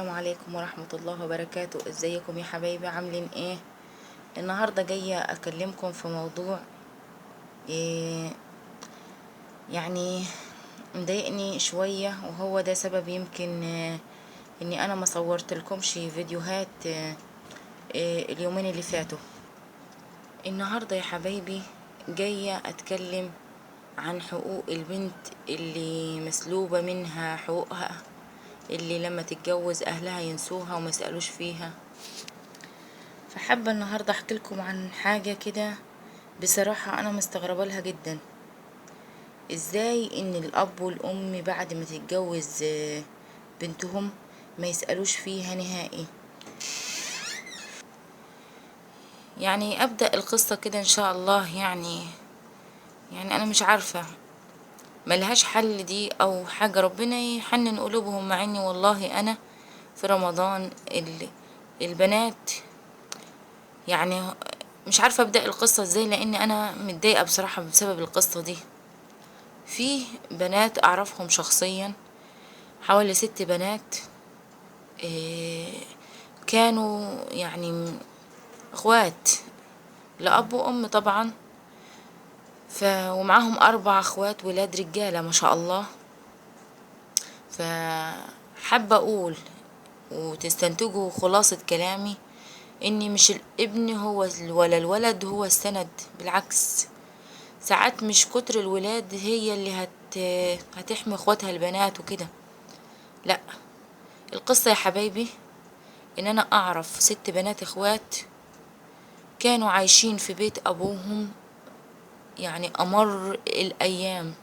السلام عليكم ورحمة الله وبركاته. ازيكم يا حبايبي؟ عاملين ايه؟ النهاردة جاية اكلمكم في موضوع إيه يعني مضايقني شوية، وهو ده سبب يمكن اني انا ما صورتلكمش فيديوهات اليومين اللي فاتوا. النهاردة يا حبايبي جاية اتكلم عن حقوق البنت اللي مسلوبة منها حقوقها، اللي لما تتجوز اهلها ينسوها وما يسألوش فيها. فحابة النهاردة احكي لكم عن حاجة كده بصراحة انا مستغربة لها جدا. ازاي ان الاب والام بعد ما تتجوز بنتهم ما يسألوش فيها نهائي؟ يعني ابدأ القصة كده ان شاء الله. يعني انا مش عارفة ملهاش حل دي او حاجة، ربنا يحنن قلوبهم. مع اني والله انا في رمضان البنات يعني مش عارفة ابدأ القصة ازاي، لان انا متضايقة بصراحة بسبب القصة دي. في بنات اعرفهم شخصيا، حوالي 6 بنات، إيه، كانوا يعني اخوات لأب وأم طبعا. ومعاهم 4 اخوات ولاد رجالة ما شاء الله. فحابة اقول وتستنتجوا خلاصة كلامي اني مش الابن هو ولا الولد هو السند، بالعكس. ساعات مش كتر الولاد هي اللي هتحمي اخواتها البنات وكده، لا. القصة يا حبايبي ان انا اعرف 6 بنات اخوات كانوا عايشين في بيت ابوهم، يعني امر الايام.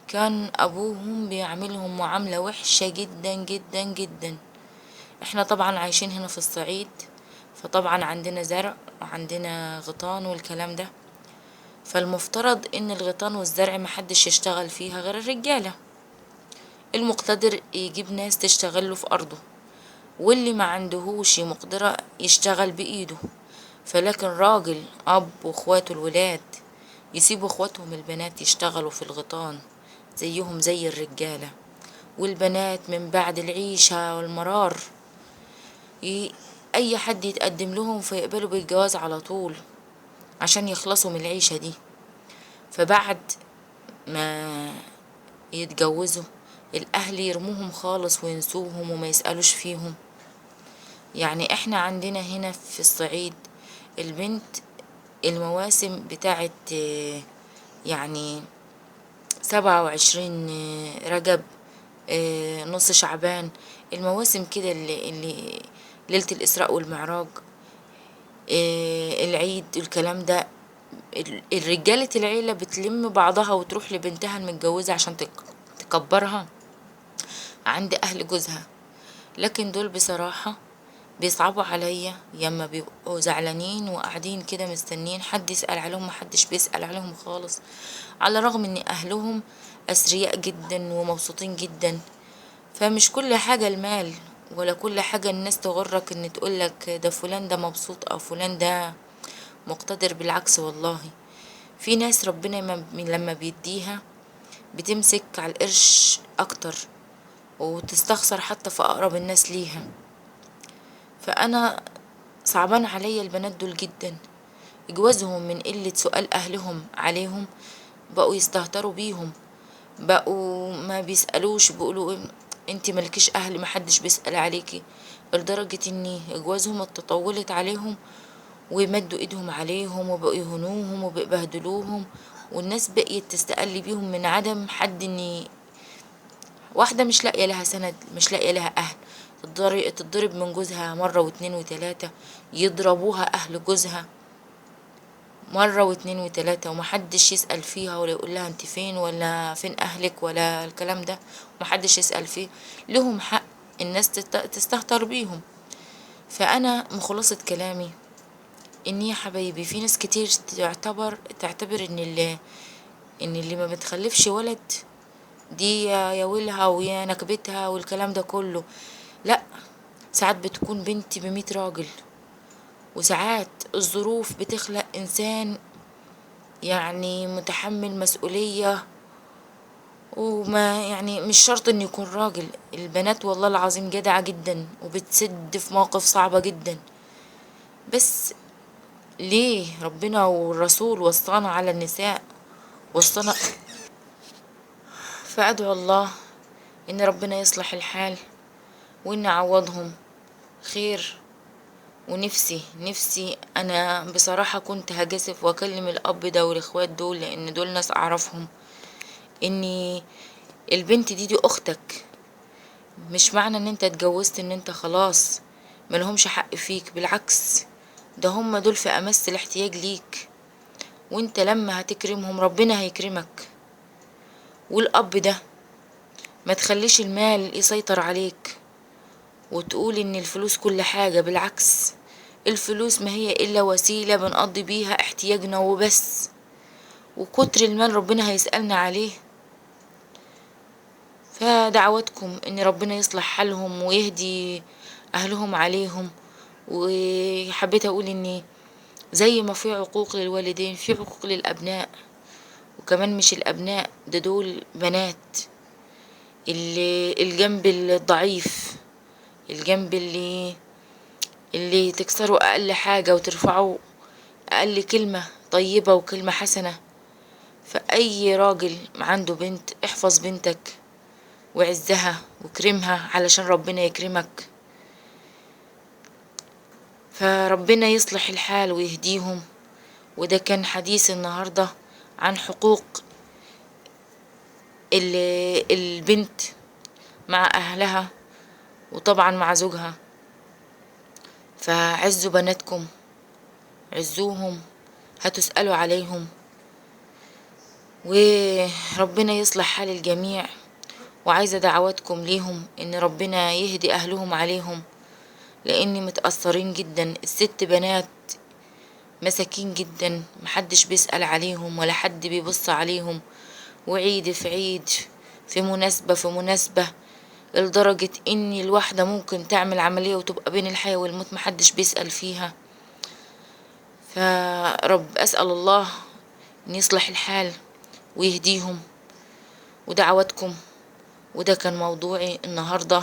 كان ابوهم بيعملهم معاملة وحشة جدا جدا جدا. احنا طبعا عايشين هنا في الصعيد، فطبعا عندنا زرع وعندنا غيطان والكلام ده. فالمفترض ان الغيطان والزرع محدش يشتغل فيها غير الرجالة. المقتدر يجيب ناس تشتغله في ارضه، واللي ما عندهوش مقدرة يشتغل بإيده. فلكن راجل أب واخواته الولاد يسيبوا اخواتهم البنات يشتغلوا في الغيطان زيهم زي الرجالة، والبنات من بعد العيشة والمرار ي... أي حد يتقدم لهم فيقبلوا بالجواز على طول عشان يخلصوا من العيشة دي. فبعد ما يتجوزوا الأهل يرموهم خالص وينسوهم وما يسألوش فيهم. يعني احنا عندنا هنا في الصعيد البنت المواسم بتاعت يعني 27 رجب، نص شعبان، المواسم كده اللي ليلة الإسراء والمعراج، العيد والكلام ده. الرجالة العيلة بتلم بعضها وتروح لبنتها المتجوزة عشان تكبرها عند أهل جوزها. لكن دول بصراحة بيصعبوا عليا ياما بيبقوا زعلانين وقاعدين كده مستنين حد يسأل عليهم. محدش بيسأل عليهم خالص، على الرغم ان اهلهم اثرياء جدا ومبسوطين جدا. فمش كل حاجة المال، ولا كل حاجة الناس تغرك ان تقولك ده فلان ده مبسوط او فلان ده مقتدر. بالعكس والله، في ناس ربنا لما بيديها بتمسك على القرش اكتر وتستخسر حتى في اقرب الناس ليها. فانا صعبان عليا البنات دول جدا. جوازهم من قلة سؤال اهلهم عليهم بقوا يستهتروا بيهم، بقوا ما بيسألوش، بيقولوا انتي ملكيش اهل، محدش بيسأل عليكي. لدرجة ان جوازهم اتطولت عليهم ويمدوا ايدهم عليهم وبقوا يهنوهم وبيبهدلوهم. والناس بقيت تستقل بيهم من عدم حد. ان واحدة مش لاقية لها سند، مش لاقية لها اهل، تتضرب من جوزها مرة واتنين وتلاتة، يضربوها اهل جوزها مرة واتنين وتلاتة، ومحدش يسأل فيها ولا يقول لها انت فين ولا فين اهلك ولا الكلام ده. محدش يسأل فيه. لهم حق الناس تستهتر بيهم. فانا مخلصة كلامي ان يا حبايبي في ناس كتير تعتبر ان اللي ما بتخلفش ولد دي يا ويلها ويا نكبتها والكلام ده كله. لا، ساعات بتكون بنت ب100 راجل، وساعات الظروف بتخلق انسان يعني متحمل مسؤولية وما يعني مش شرط انه يكون راجل. البنات والله العظيم جدعة جدا وبتسد في مواقف صعبة جدا، بس ليه ربنا والرسول وصانا على النساء، وصانا. فأدعو الله إن ربنا يصلح الحال وإن أعوضهم خير. ونفسي أنا بصراحة كنت هجسف وأكلم الأب ده والإخوات دول، لأن دول ناس أعرفهم، إني البنت دي أختك. مش معنى إن أنت اتجوزت إن أنت خلاص ملهمش حق فيك، بالعكس، ده هم دول في أمس الاحتياج ليك، وانت لما هتكرمهم ربنا هيكرمك. والأب ده ما تخليش المال يسيطر عليك وتقول ان الفلوس كل حاجة، بالعكس، الفلوس ما هي الا وسيلة بنقضي بيها احتياجنا وبس، وكتر المال ربنا هيسألنا عليه. فدعواتكم ان ربنا يصلح حالهم ويهدي اهلهم عليهم. وحبيت اقول اني زي ما في عقوق للوالدين في عقوق للابناء، وكمان مش الابناء ده، دول بنات. الجنب الضعيف، الجنب اللي تكسروا اقل حاجة وترفعوا اقل كلمة طيبة وكلمة حسنة. فاي راجل عنده بنت احفظ بنتك وعزها وكرمها علشان ربنا يكرمك. فربنا يصلح الحال ويهديهم. وده كان حديث النهاردة عن حقوق البنت مع اهلها وطبعا مع زوجها. فعزوا بناتكم، عزوهم، هتسألوا عليهم، وربنا يصلح حال الجميع. وعايزة دعواتكم ليهم ان ربنا يهدي اهلهم عليهم، لاني متأثرين جدا. الست بنات مساكين جدا، محدش بيسأل عليهم ولا حد بيبص عليهم، وعيد في عيد، في مناسبة في مناسبة، لدرجة ان الواحدة ممكن تعمل عملية وتبقى بين الحياة والموت محدش بيسأل فيها. أسأل الله ان يصلح الحال ويهديهم. ودعواتكم، وده كان موضوعي النهاردة،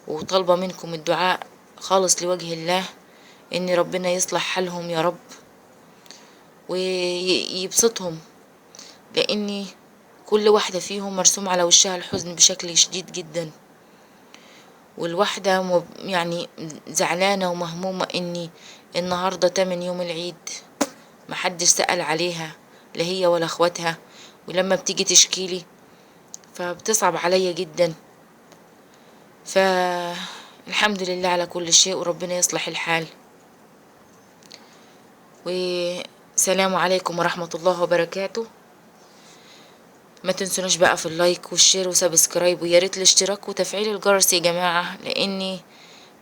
وطالبة منكم الدعاء خالص لوجه الله ان ربنا يصلح حالهم يا رب ويبسطهم، لاني كل واحدة فيهم مرسوم على وشها الحزن بشكل شديد جدا. والواحدة يعني زعلانة ومهمومة اني النهاردة تمن يوم العيد محدش سأل عليها، لا هي ولا اخواتها، ولما بتيجي تشكيلي فبتصعب عليا جدا. فالحمد لله على كل شيء، وربنا يصلح الحال. وسلام عليكم ورحمة الله وبركاته. ما تنسوناش بقى في اللايك والشير وسبسكرايب، ويا ريت الاشتراك وتفعيل الجرس يا جماعة، لاني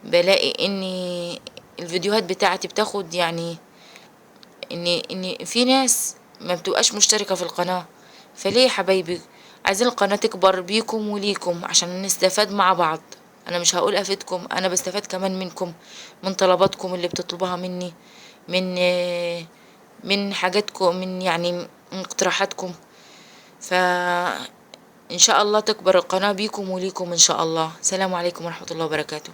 بلاقي اني الفيديوهات بتاعتي بتاخد يعني ان في ناس ما بتبقاش مشتركة في القناة. فليه يا حبايبي؟ عايزين القناة تكبر بيكم وليكم عشان نستفاد مع بعض. انا مش هقول افيدكم، انا بستفاد كمان منكم، من طلباتكم اللي بتطلبوها مني، من من حاجاتكم، من يعني من اقتراحاتكم. فإن شاء الله تكبر القناة بيكم وليكم إن شاء الله. سلام عليكم ورحمة الله وبركاته.